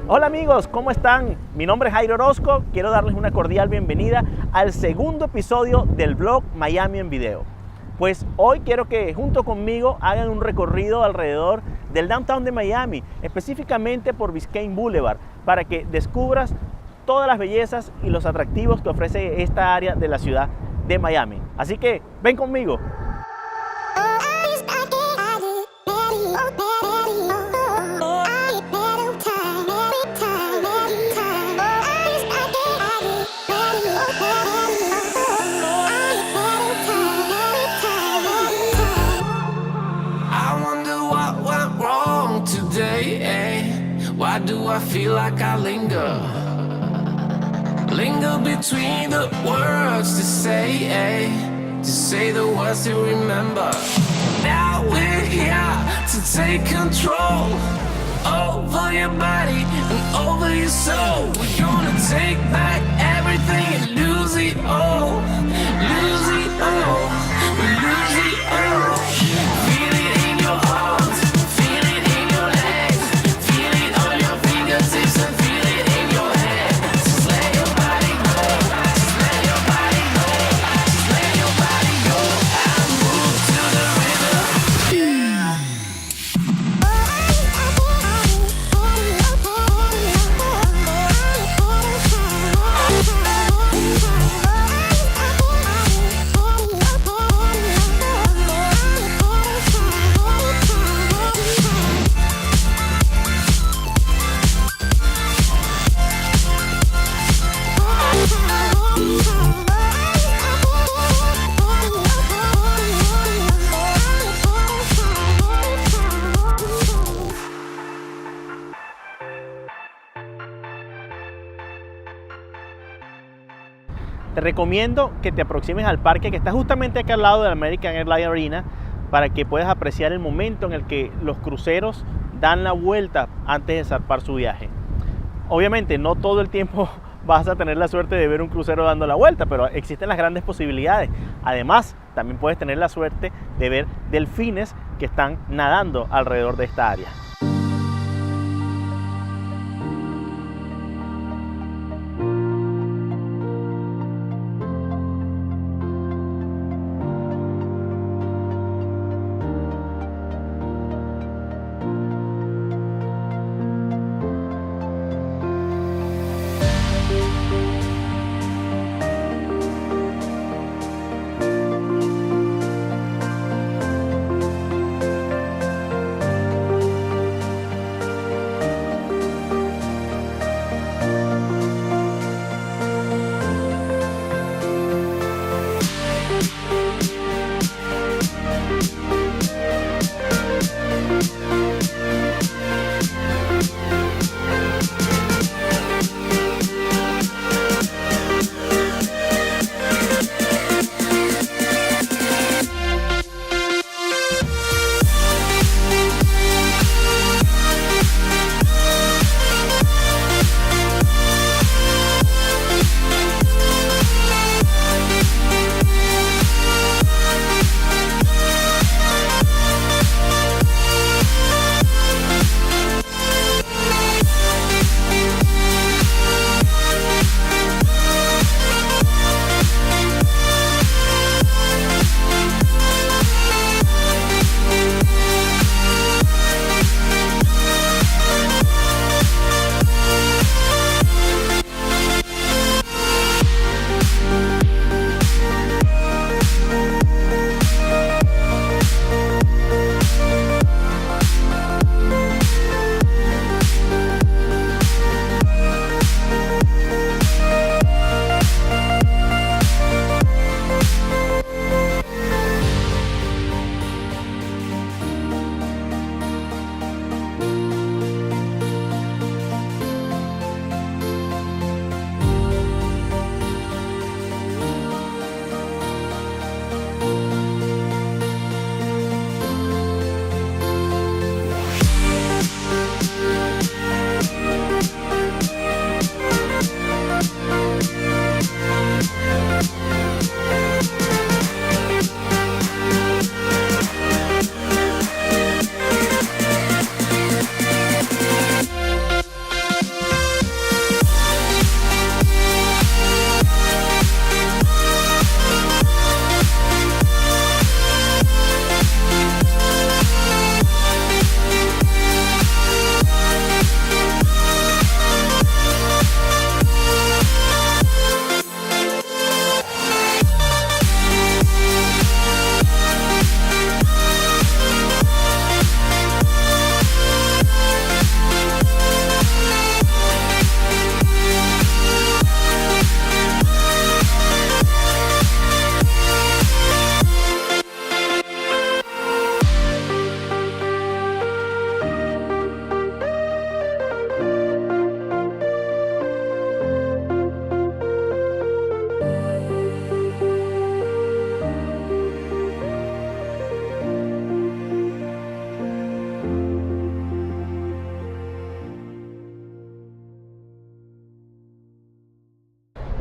Hola amigos, ¿cómo están? Mi nombre es Jairo Orozco, quiero darles una cordial bienvenida al segundo episodio del blog Miami en Video. Pues hoy quiero que junto conmigo hagan un recorrido alrededor del downtown de Miami, específicamente por Biscayne Boulevard, para que descubras todas las bellezas y los atractivos que ofrece esta área de la ciudad de Miami. Así que ven conmigo. Why do I feel like I linger between the words to say the words to remember. Now we're here to take control over your body and over your soul. We're gonna take back everything and lose it all, lose it all, we lose it all. Feel it in your heart. Te recomiendo que te aproximes al parque que está justamente acá al lado del American Airlines Arena para que puedas apreciar el momento en el que los cruceros dan la vuelta antes de zarpar su viaje. Obviamente no todo el tiempo vas a tener la suerte de ver un crucero dando la vuelta, pero existen las grandes posibilidades. Además, también puedes tener la suerte de ver delfines que están nadando alrededor de esta área.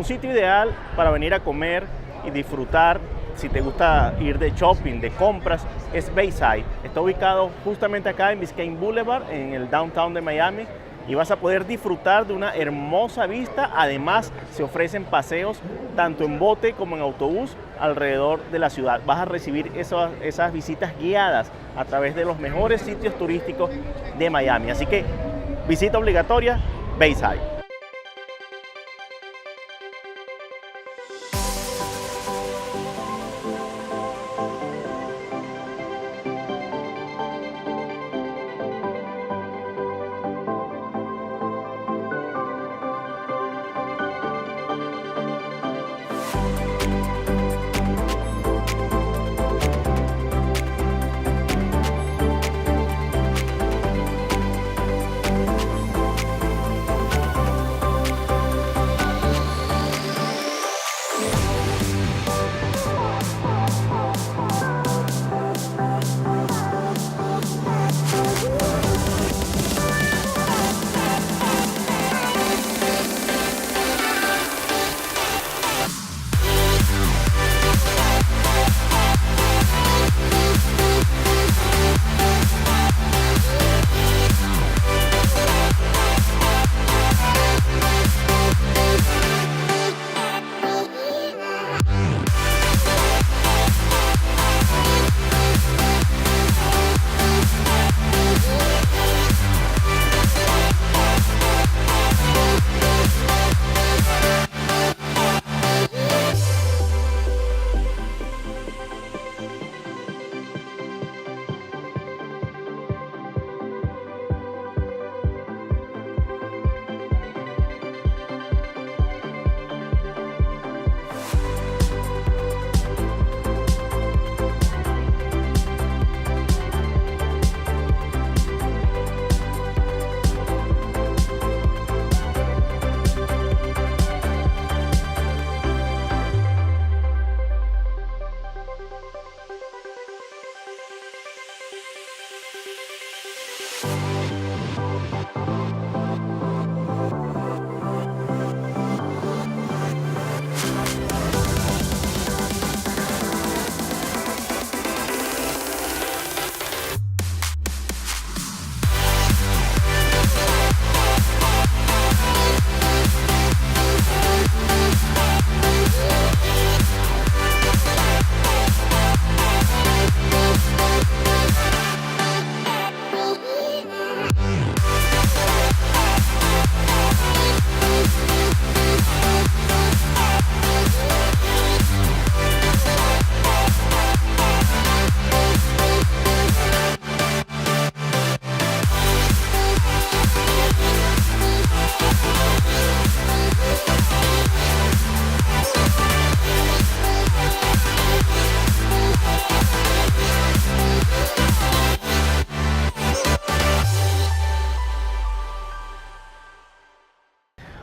sitio ideal para venir a comer y disfrutar. Si te gusta ir de shopping, de compras, es Bayside. Está ubicado justamente acá en Biscayne Boulevard, en el downtown de Miami, y vas a poder disfrutar de una hermosa vista. Además, se ofrecen paseos tanto en bote como en autobús alrededor de la ciudad. Vas a recibir esas visitas guiadas a través de los mejores sitios turísticos de Miami. Así que visita obligatoria, Bayside.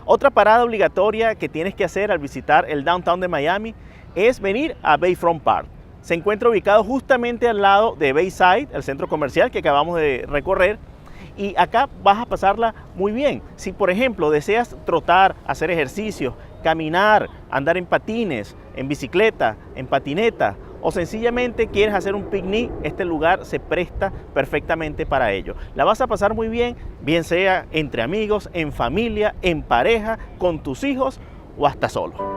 Otra parada obligatoria que tienes que hacer al visitar el downtown de Miami es venir a Bayfront Park. Se encuentra ubicado justamente al lado de Bayside, el centro comercial que acabamos de recorrer, y acá vas a pasarla muy bien. Si por ejemplo deseas trotar, hacer ejercicios, caminar, andar en patines, en bicicleta, en patineta, o sencillamente quieres hacer un picnic, este lugar se presta perfectamente para ello. La vas a pasar muy bien, bien sea entre amigos, en familia, en pareja, con tus hijos o hasta solo.